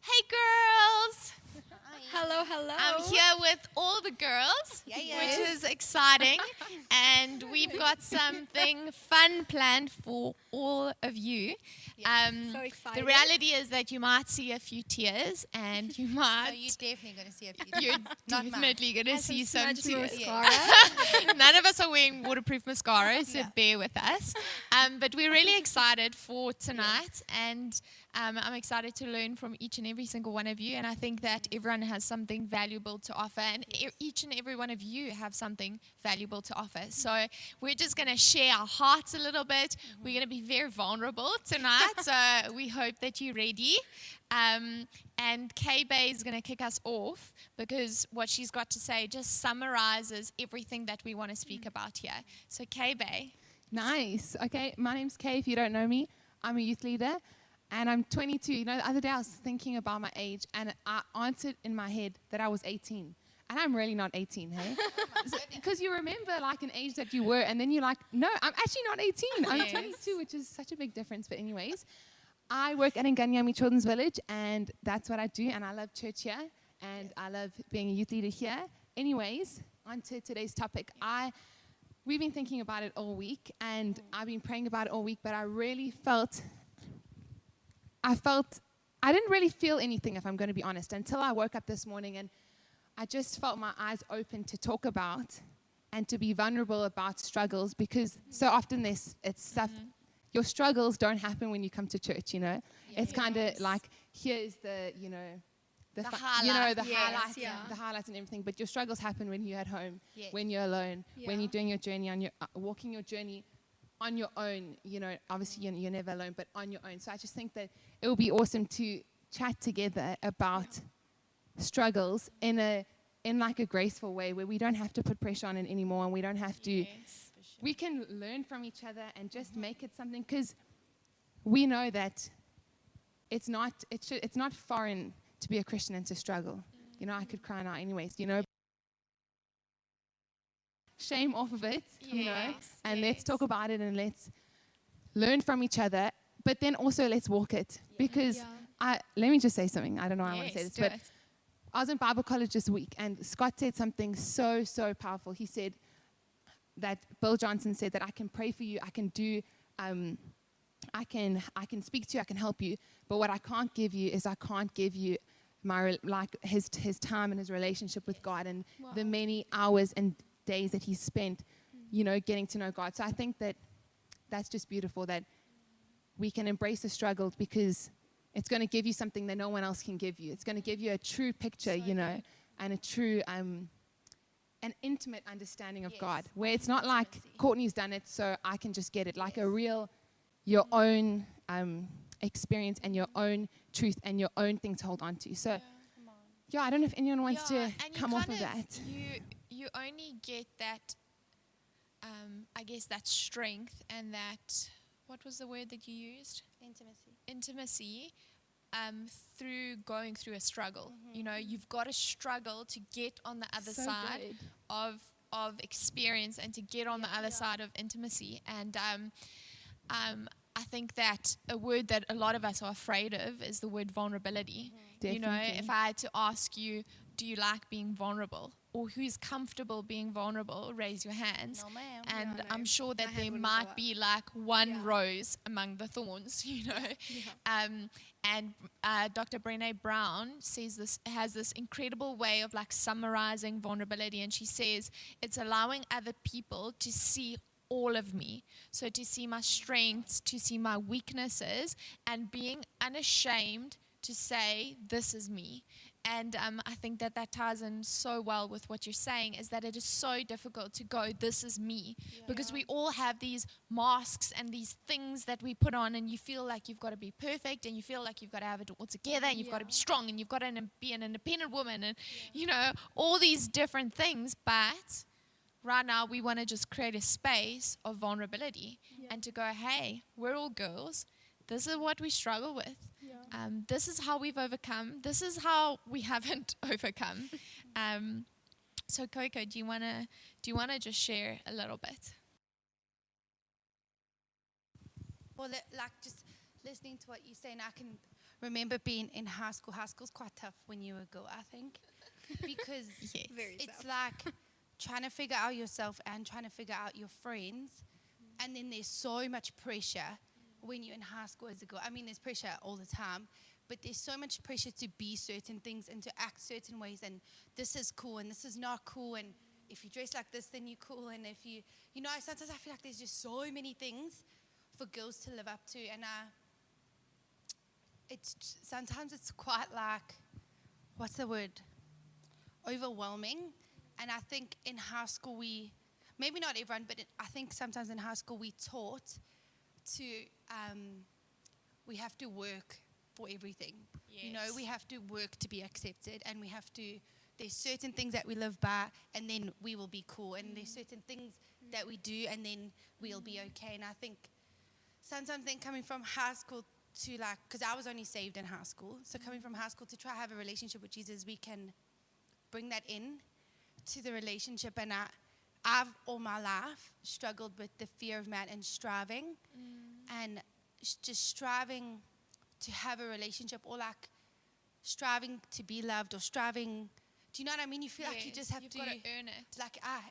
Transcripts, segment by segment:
Hey girls! Hello, hello. I'm here with all the girls, which is exciting. And we've got something fun planned for all of you. So excited. The reality is that you might see a few tears and you might... So you're definitely going to see a few. You're Not mine. definitely going to And see some some smudged tears. mascara. None of us are wearing waterproof mascara, so Yeah. bear with us. But we're really excited for tonight, and I'm excited to learn from each and every single one of you. And I think that everyone has something valuable to offer, and each and every one of you have something valuable to offer. So we're just going to share our hearts a little bit. We're going to be very vulnerable tonight, so we hope that you're ready. And K-Bay is going to kick us off because what she's got to say just summarizes everything that we want to speak about here. So K-Bay. Nice. Okay, my name's Kay. If you don't know me, I'm a youth leader, and I'm 22. You know, the other day I was thinking about my age, and I answered in my head that I was 18. And I'm really not 18, hey? Because you remember, like, an age that you were, and then you're like, no, I'm actually not 18. I'm Yes. 22, which is such a big difference. But anyways, I work at Nganyami Children's Village, and that's what I do, and I love church here, and I love being a youth leader here. Anyways, on to today's topic. We've been thinking about it all week, and I've been praying about it all week, but I didn't really feel anything, if I'm going to be honest, until I woke up this morning, and I just felt my eyes open to talk about and to be vulnerable about struggles, because so often it's stuff, your struggles don't happen when you come to church, you know. It's kind of like, here's the, you know, The highlights, yeah. the highlights and everything. But your struggles happen when you're at home, Yes. when you're alone, when Yeah. you're doing your journey on your walking your journey on your own. You know, obviously you're never alone, but on your own. So I just think that it would be awesome to chat together about struggles in like a graceful way, where we don't have to put pressure on it anymore, and we don't have to. Yes. We can learn from each other and just make it something, because we know that it's not foreign to be a Christian and to struggle. You know, I could cry now anyways, you know. Shame off of it, you know, Yes, and let's yes. talk about it and let's learn from each other, but then also let's walk it. Because Yeah. let me just say something. I don't know why I want to say Yes, this, do but it. I was in Bible college this week, and Scott said something so, so powerful. He said that Bill Johnson said that I can pray for you, I can do, I can speak to you, I can help you, but what I can't give you is I can't give you his time and his relationship with God, and the many hours and days that he spent, you know, getting to know God. So I think that that's just beautiful, that we can embrace the struggle, because it's going to give you something that no one else can give you. It's going to give you a true picture, you know, and a true, an intimate understanding of God, where it's not like Courtney's done it, so I can just get it, like a real, your own experience and your own truth and your own thing to hold on to. So, I don't know if anyone wants to and you come off of kind that. You only get that, I guess, that strength and that, what was the word that you used? Intimacy, through going through a struggle. You know, you've got to struggle to get on the other So side good. of experience, and to get on the other side of intimacy. And I think that a word that a lot of us are afraid of is the word vulnerability. You know, Definitely. if I had to ask you, do you like being vulnerable? Or who's comfortable being vulnerable? Raise your hands. No, ma'am. And Yeah, no, I'm sure that my hand there wouldn't might go up. be like one Yeah. rose among the thorns, you know. And Dr. Brené Brown has this incredible way of like summarizing vulnerability, and she says it's allowing other people to see all of me. So to see my strengths, to see my weaknesses, and being unashamed to say, this is me. And I think that ties in so well with what you're saying, is that it is so difficult to go, this is me. Because we all have these masks and these things that we put on, and you feel like you've got to be perfect, and you feel like you've got to have it all together, and you've got to be strong, and you've got to be an independent woman, and, you know, all these different things. But right now we want to just create a space of vulnerability and to go, hey, we're all girls. This is what we struggle with. This is how we've overcome. This is how we haven't overcome. So Coco, do you wanna just share a little bit? Well, like just listening to what you're saying, I can remember being in high school. High school's quite tough when you're a girl, I think, because Yes. Very it's tough. like trying to figure out yourself and trying to figure out your friends. And then there's so much pressure when you're in high school as a girl. I mean, there's pressure all the time, but there's so much pressure to be certain things and to act certain ways. And this is cool and this is not cool. And if you dress like this, then you're cool. And if you know, sometimes I feel like there's just so many things for girls to live up to. And sometimes it's quite like, what's the word? Overwhelming. And I think in high school maybe not everyone, but I think sometimes in high school we taught to, we have to work for everything. Yes. You know, we have to work to be accepted, and there's certain things that we live by, and then we will be cool. And there's certain things that we do, and then we'll be okay. And I think sometimes then coming from high school to because I was only saved in high school, so coming from high school to try to have a relationship with Jesus, we can bring that in to the relationship. And I've all my life struggled with the fear of man and striving, and just striving to have a relationship, or striving to be loved, or striving. Do you know what I mean? You feel like you Yes, just have you've to got to earn it.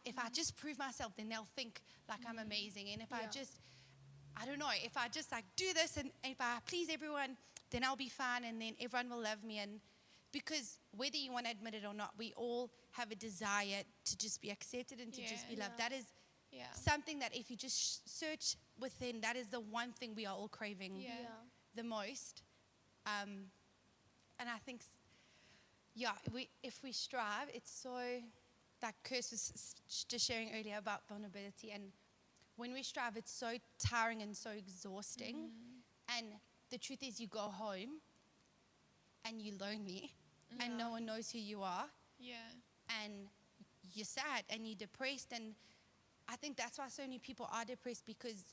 if I just prove myself, then they'll think I'm amazing. And if I don't know, if I just do this, and if I please everyone, then I'll be fine, and then everyone will love me. And because whether you want to admit it or not, we all have a desire to just be accepted and to just be loved. That is something that if you just search within, that is the one thing we are all craving the most. And I think, if we strive, it's so, like Kirst was just sharing earlier about vulnerability, and when we strive, it's so tiring and so exhausting. And the truth is, you go home and you're lonely, and no one knows who you are, and you're sad and you're depressed. And I think that's why so many people are depressed, because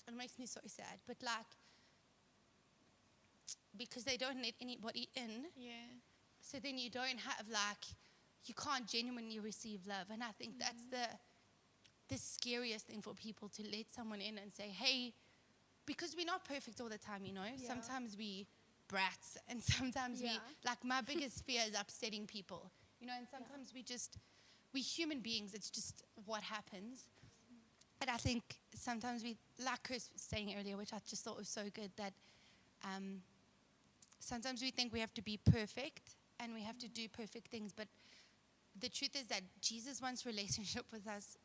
it makes me so sad. But because they don't let anybody in, so then you don't have you can't genuinely receive love. And I think that's the scariest thing for people, to let someone in and say, hey, because we're not perfect all the time, you know. Sometimes we brats, and sometimes my biggest fear is upsetting people, you know. And sometimes we human beings, it's just what happens. And I think sometimes we, like Chris was saying earlier, which I just thought was so good, that sometimes we think we have to be perfect and we have to do perfect things. But the truth is that Jesus wants relationship with us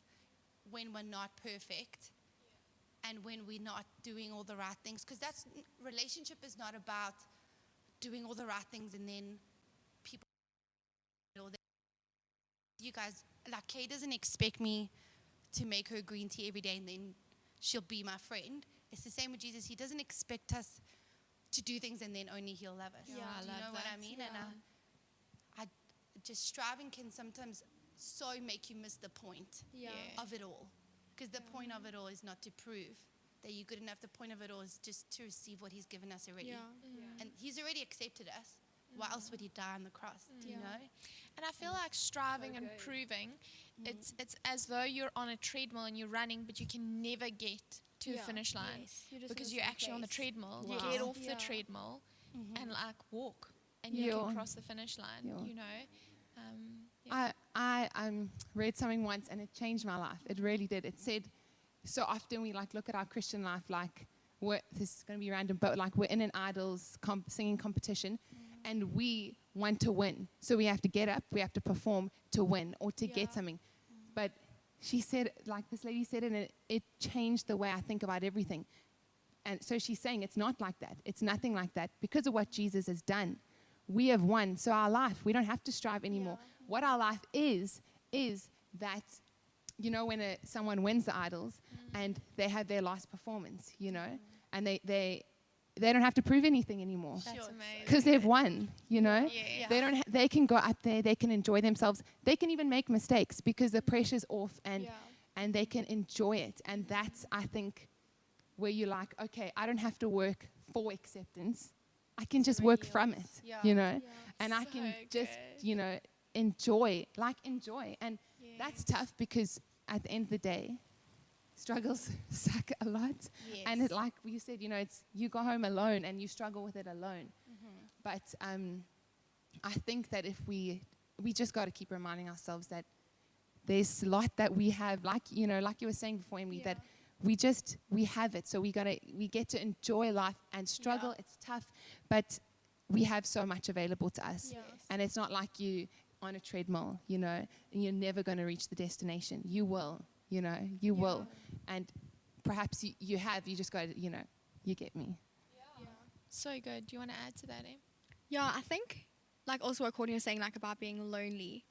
when we're not perfect, and when we're not doing all the right things. Because relationship is not about doing all the right things and then people, you guys, Kay doesn't expect me to make her green tea every day and then she'll be my friend. It's the same with Jesus. He doesn't expect us to do things and then only he'll love us. Yeah, I do you love know what that. I mean? Yeah. And I just striving can sometimes so make you miss the point Yeah. of it all. Because the point of it all is not to prove that you're good enough. The point of it all is just to receive what he's given us already. And he's already accepted us. Why else would he die on the cross? Do you know? And I feel like striving and proving, it's as though you're on a treadmill and you're running, but you can never get to the finish line, because you're actually on the treadmill. Wow. You get off Yeah. the treadmill and walk, and you can cross the finish line. Yeah. You know. I read something once and it changed my life. It really did. It said, so often we look at our Christian life this is going to be random, but we're in an idols singing competition, and we want to win. So we have to get up, we have to perform to win or to get something. But she said, this lady said it, and it changed the way I think about everything. And so she's saying it's not like that. It's nothing like that. Because of what Jesus has done, we have won. So our life, we don't have to strive anymore. What our life is that, you know, when someone wins the idols and they have their last performance, you know, and they don't have to prove anything anymore. That's amazing. Because they've won, you know. Yeah. They can go up there, they can enjoy themselves. They can even make mistakes because the pressure's off, and they can enjoy it. And that's, I think, where you're like, okay, I don't have to work for acceptance. I can just work from it, you know. And I can just, you know, enjoy. And that's tough, because at the end of the day, struggles suck a lot. Yes. And it, like you said, it's you go home alone and you struggle with it alone. But I think that if we just got to keep reminding ourselves that there's a lot that we have, like you were saying before, Emily, that we have it. So we get to enjoy life and struggle. It's tough, but we have so much available to us. Yes. And it's not like you on a treadmill, and you're never going to reach the destination. You will, you will. And perhaps you just got to, you get me. So good. Do you want to add to that, Em? Yeah, I think, like also what Courtney was saying, like about being lonely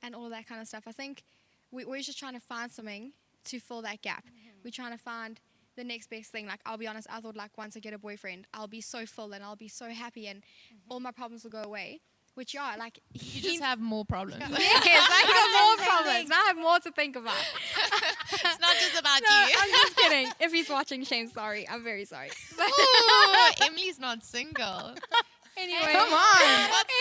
and all of that kind of stuff. I think we're always just trying to find something to fill that gap. We're trying to find the next best thing. Like, I'll be honest, I thought like once I get a boyfriend, I'll be so full and I'll be so happy and all my problems will go away. Which like You just have more problems. yes, I got more problems. Now I have more to think about. It's not just about No, you. I'm just kidding. If he's watching, Shane, sorry. I'm very sorry. Ooh, Emily's not single. Anyway. Come on. What's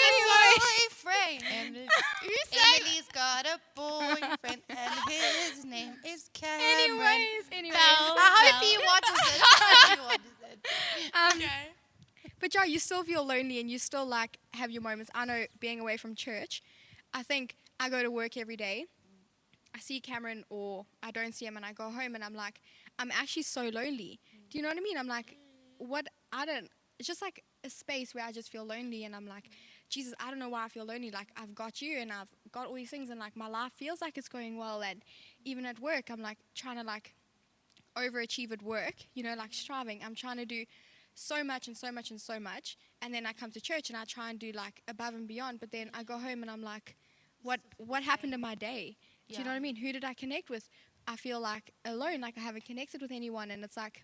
boyfriend. Who sang? Emily's got a boyfriend and his name is Cameron. Anyways. I hope he watches it. I hope he watches it. But yeah, you still feel lonely and you still like have your moments. I know being away from church, I think I go to work every day. I see Cameron or I don't see him and I go home and I'm like, I'm actually so lonely. Do you know what I mean? I'm like, it's just like a space where I just feel lonely and I'm like, Jesus, I don't know why I feel lonely. Like I've got you and I've got all these things and like my life feels like it's going well. And even at work, I'm like trying to like overachieve at work, like striving. I'm trying to do so much and so much and so much, and then I come to church and I try and do like above and beyond, but then I go home and I'm like, what happened in my day? Do you know what I mean? Who did I connect with? I feel like alone, like I haven't connected with anyone, and it's like,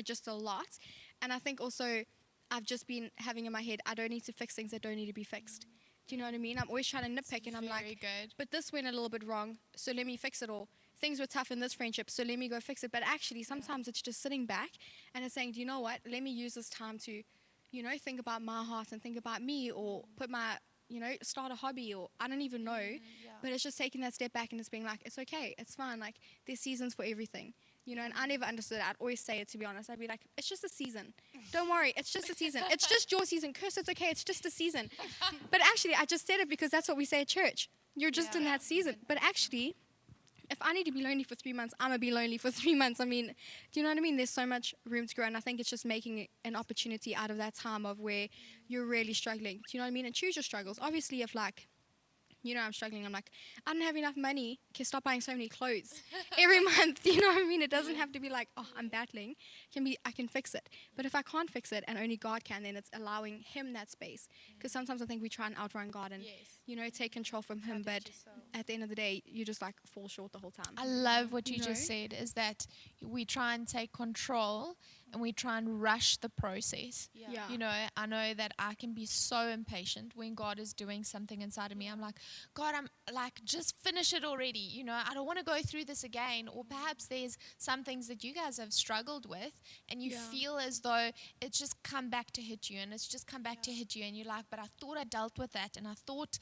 just a lot. And I think also I've just been having in my head, I don't need to fix things that don't need to be fixed. Do you know what I mean? I'm always trying to nitpick and I'm like, good. but this went a little bit wrong, so let me fix it all. Things were tough in this friendship, so let me go fix it. But actually, sometimes it's just sitting back and it's saying, do you know what? Let me use this time to, think about my heart and think about me, or put my, start a hobby, or I don't even know. But it's just taking that step back and it's being like, it's okay, it's fine. Like, there's seasons for everything, and I never understood it. I'd always say it, to be honest. I'd be like, it's just a season. Don't worry, it's just a season. It's just your season. Curse, it's okay, it's just a season. But actually, I just said it because that's what we say at church. You're just in that season. But actually, if I need to be lonely for 3 months, I'm going to be lonely for 3 months. I mean, do you know what I mean? There's so much room to grow, and I think it's just making an opportunity out of that time of where you're really struggling. Do you know what I mean? And choose your struggles. Obviously, if like, I'm struggling, I'm like, I don't have enough money. Okay, stop buying so many clothes every month. You know what I mean? It doesn't have to be like, oh, I'm battling. It can be, I can fix it. But if I can't fix it and only God can, then it's allowing Him that space. Because sometimes I think we try and outrun God and, take control from Him. But at the end of the day, you just like fall short the whole time. I love what you just said, is that we try and take control and we try and rush the process. I know that I can be so impatient when God is doing something inside of me. I'm like, God, I'm like, just finish it already. I don't want to go through this again. Or perhaps there's some things that you guys have struggled with and you feel as though it's just come back to hit you, and it's just come back to hit you, and you're like, but I thought I dealt with that, and I thought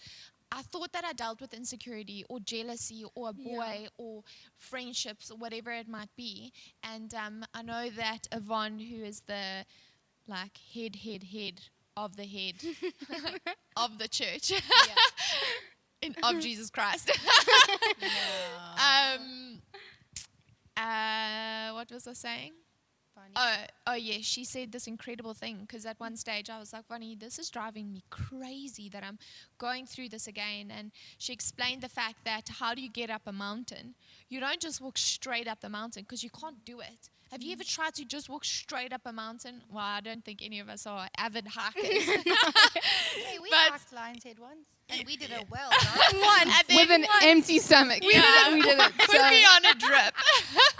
that I dealt with insecurity or jealousy or a boy or friendships or whatever it might be. And I know that Yvonne, who is the like head of the head of the church of Jesus Christ. What was I saying? Oh yeah, she said this incredible thing, because at one stage I was like, Vonnie, this is driving me crazy that I'm going through this again. And she explained the fact that how do you get up a mountain? You don't just walk straight up the mountain, because you can't do it. Have you ever tried to just walk straight up a mountain? Well, I don't think any of us are avid hikers. Hey, we hiked Lion's Head once, and we did it well, right? With an empty stomach. We did it. Put me on a drip.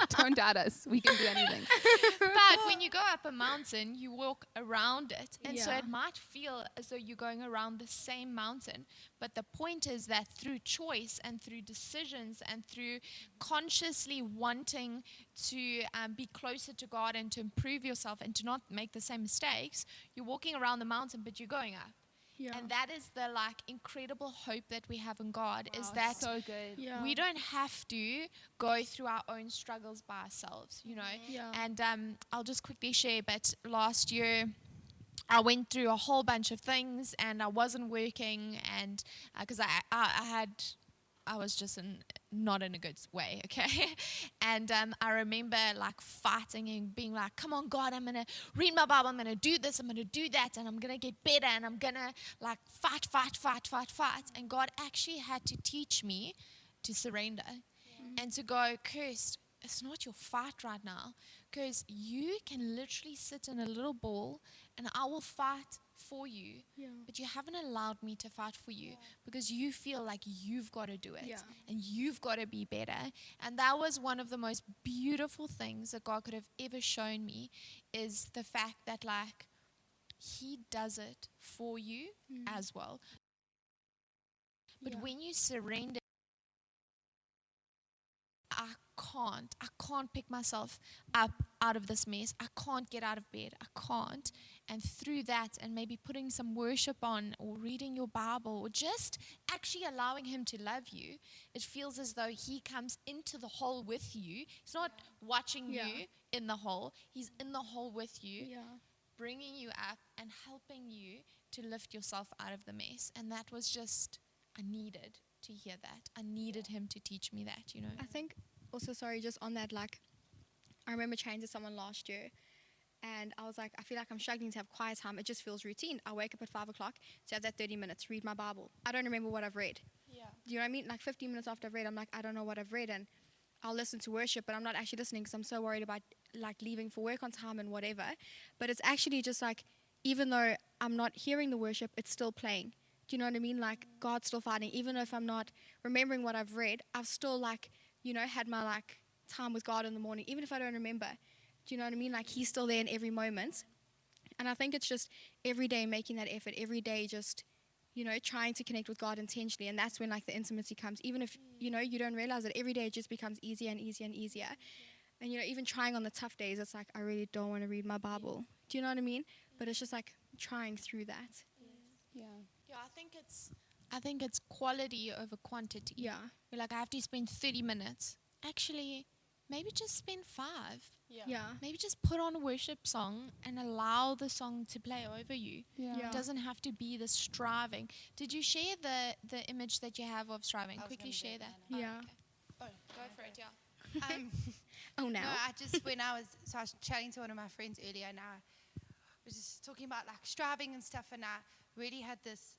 Don't doubt us. We can do anything. But when you go up a mountain, you walk around it. And so it might feel as though you're going around the same mountain. But the point is that through choice and through decisions and through consciously wanting to be closer to God and to improve yourself and to not make the same mistakes, you're walking around the mountain, but you're going up. Yeah. And that is the like incredible hope that we have in God, is Wow, that so good. Yeah. we don't have to go through our own struggles by ourselves, you know. Yeah. And I'll just quickly share, but last year I went through a whole bunch of things and I wasn't working, and because I was just not in a good way, okay? And I remember like fighting and being like, come on, God, I'm going to read my Bible, I'm going to do this, I'm going to do that, and I'm going to get better, and I'm going to like fight. And God actually had to teach me to surrender and to go, Kirst, it's not your fight right now, because you can literally sit in a little ball and I will fight for you, Yeah. but you haven't allowed me to fight for you because you feel like you've got to do it Yeah. and you've got to be better. And that was one of the most beautiful things that God could have ever shown me, is the fact that like he does it for you as well. But Yeah. when you surrender, I can't pick myself up out of this mess. I can't get out of bed. I can't. And through that, and maybe putting some worship on or reading your Bible or just actually allowing him to love you, it feels as though he comes into the hole with you. He's not watching Yeah. you in the hole. He's in the hole with you, Yeah. bringing you up and helping you to lift yourself out of the mess. And that was just, I needed to hear that. I needed him to teach me that, you know. I think also, sorry, just on that, like, I remember chatting to someone last year, and I was like, I feel like I'm struggling to have quiet time. It just feels routine. I wake up at 5 o'clock to have that 30 minutes, read my Bible. I don't remember what I've read. Yeah. Do you know what I mean? Like 15 minutes after I've read, I'm like, I don't know what I've read, and I'll listen to worship, but I'm not actually listening because I'm so worried about like leaving for work on time and whatever. But it's actually just like, even though I'm not hearing the worship, it's still playing. Do you know what I mean? Like God's still fighting. Even if I'm not remembering what I've read, I've still like, you know, had my like time with God in the morning, even if I don't remember. Do you know what I mean? Like he's still there in every moment. And I think it's just every day making that effort, every day just, you know, trying to connect with God intentionally. And that's when like the intimacy comes. Even if, you know, you don't realize it, every day it just becomes easier and easier and easier. And, you know, even trying on the tough days, it's like, I really don't want to read my Bible. Do you know what I mean? But it's just like trying through that. Yeah. Yeah, I think it's quality over quantity. Yeah. You're like, I have to spend 30 minutes. Actually, maybe just spend 5. Yeah. Maybe just put on a worship song and allow the song to play over you. Yeah. Yeah. It doesn't have to be the striving. Did you share the image that you have of striving? I was Quickly gonna do share it, that. but Yeah. Oh, go for it, yeah. Oh, now? No, I was chatting to one of my friends earlier, and I was just talking about like striving and stuff, and I really had this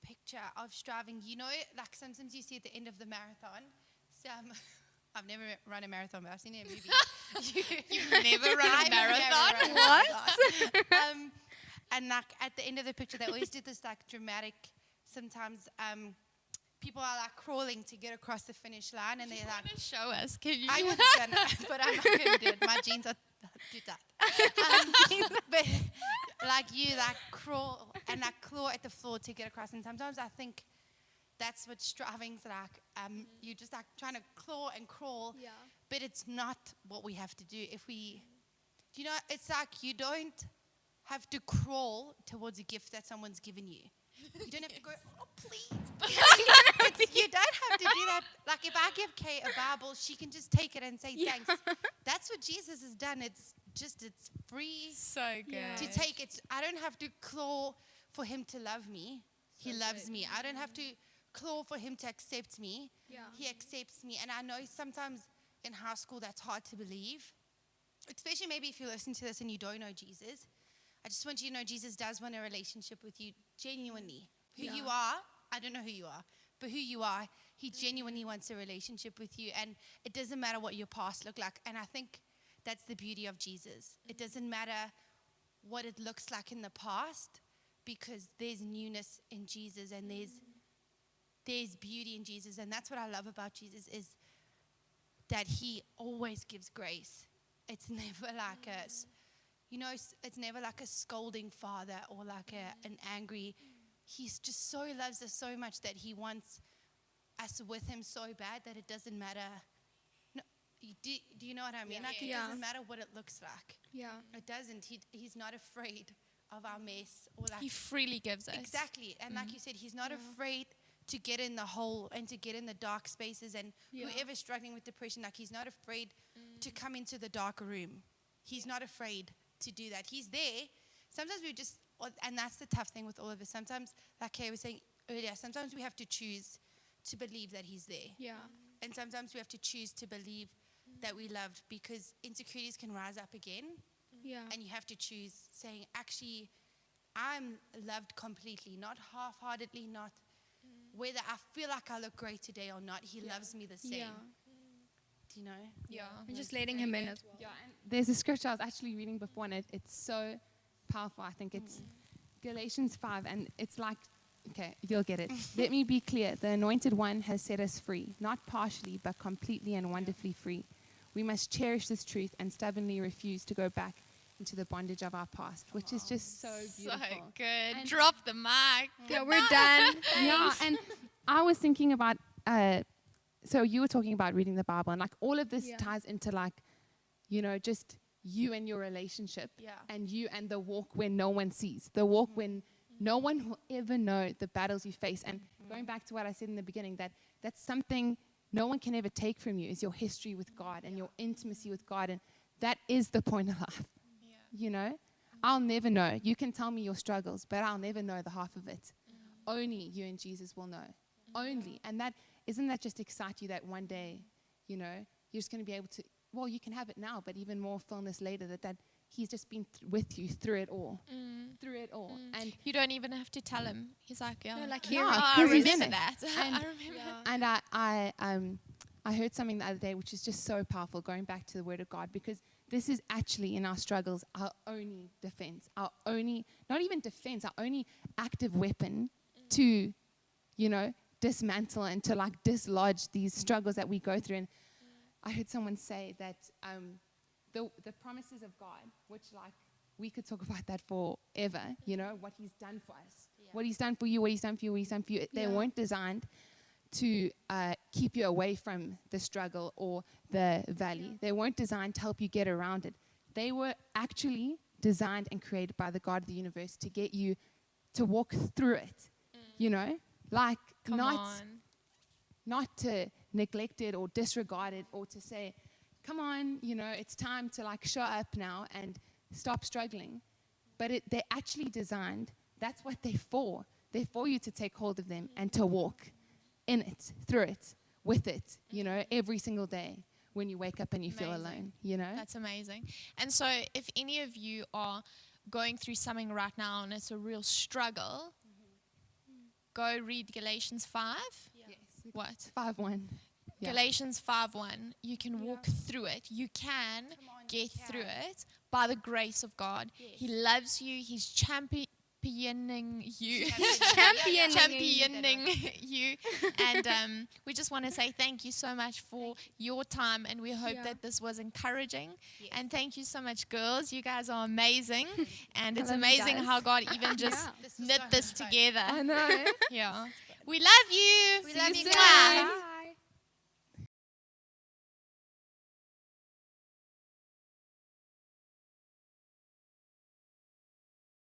picture of striving. You know, like sometimes you see at the end of the marathon, I've never run a marathon, but I've seen it in movies. You've never run a I've never marathon? run a marathon. And like at the end of the picture, they always did this like dramatic, sometimes people are like crawling to get across the finish line, and they're like, Want to show us? Can you? I was gonna, but I'm not gonna do it. My jeans are too tight. But like you like crawl and like claw at the floor to get across, and sometimes I think that's what striving's like. You just like trying to claw and crawl, Yeah. but it's not what we have to do. If we, you know, it's like you don't have to crawl towards a gift that someone's given you. You don't have to go, oh, please. You don't have to do that. Like if I give Kay a Bible, she can just take it and say thanks. That's what Jesus has done. It's free So good. Yeah. to take it. I don't have to claw for him to love me. He loves me. I don't have to claw for him to accept me. Yeah. He accepts me. And I know sometimes in high school that's hard to believe, especially maybe if you listen to this and you don't know Jesus. I just want you to know Jesus does want a relationship with you genuinely. Who you are, I don't know who you are, but who you are, he genuinely wants a relationship with you. And it doesn't matter what your past looked like. And I think that's the beauty of Jesus. It doesn't matter what it looks like in the past, because there's newness in Jesus, and there's beauty in Jesus. And that's what I love about Jesus, is that he always gives grace. It's never like it's never like a scolding father or like an angry. He just so loves us so much that he wants us with him so bad that it doesn't matter. No, do you know what I mean? Like it Yeah. doesn't matter what it looks like. Yeah. It doesn't. He's not afraid of our mess, or like He freely gives us. exactly. And like you said, he's not afraid to get in the hole and to get in the dark spaces. And whoever's struggling with depression, like, he's not afraid to come into the dark room. He's not afraid to do that. He's there. Sometimes we just, and that's the tough thing with all of us. Sometimes, like Kay was saying earlier, sometimes we have to choose to believe that he's there. Yeah. And sometimes we have to choose to believe that we loved, because insecurities can rise up again. Yeah. And you have to choose saying, actually, I'm loved completely, not half-heartedly, not whether I feel like I look great today or not. He loves me the same. Yeah. Do you know? Yeah. And just letting him in as well. Yeah, and there's a scripture I was actually reading before, and it's so powerful. I think it's Galatians 5, and it's like, okay, you'll get it. Let me be clear. The Anointed One has set us free, not partially, but completely and wonderfully free. We must cherish this truth and stubbornly refuse to go back into the bondage of our past, which is just so beautiful. So good. And- Drop the mic. Yeah, we're done. Yeah, and I was thinking about, so you were talking about reading the Bible, and like all of this Yeah. ties into like, just you and your relationship, Yeah. and you and the walk when no one sees, the walk when no one will ever know the battles you face. And going back to what I said in the beginning, that's something no one can ever take from you, is your history with God and your intimacy with God, and that is the point of life. I'll never know. You can tell me your struggles, but I'll never know the half of it. Only you and Jesus will know. Only. And isn't that just excite you that one day, you're just going to be able to, well, you can have it now, but even more fullness later, that he's just been with you through it all. Through it all. And You don't even have to tell him. He's like, yeah. No, like Yeah, hearing. I 'cause he's in remember it. that. And- I remember. Yeah. And I heard something the other day which is just so powerful, going back to the Word of God, because this is actually in our struggles our only defense, our only, not even defense, our only active weapon to, dismantle and to like dislodge these struggles that we go through. And I heard someone say that the promises of God, which like we could talk about that forever, what he's done for us, what he's done for you, what he's done for you, what he's done for you. They weren't designed to keep you away from the struggle or the valley. They weren't designed to help you get around it. They were actually designed and created by the God of the universe to get you to walk through it, like Come not on. to neglect it or disregard it, or to say, come on, it's time to like show up now and stop struggling. But they're actually designed, that's what they're for. They're for you to take hold of them and to walk in it, through it, with it, every single day when you wake up and you feel Amazing. alone, That's amazing. And so if any of you are going through something right now and it's a real struggle, go read Galatians 5. Yes. What? 5:1. Yeah. Galatians 5:1. You can walk through it. You can Come on, get you can. through it by the grace of God. Yes. He loves you. He's championing you. Championing. You. And we just want to say thank you so much for your time, and we hope Yeah. that this was encouraging. Yes. And thank you so much, girls. You guys are amazing. And it's love you amazing guys. how God even just Yeah. This was knit so this much fun. together. I know. Yeah. We love you. We See love you you soon. guys.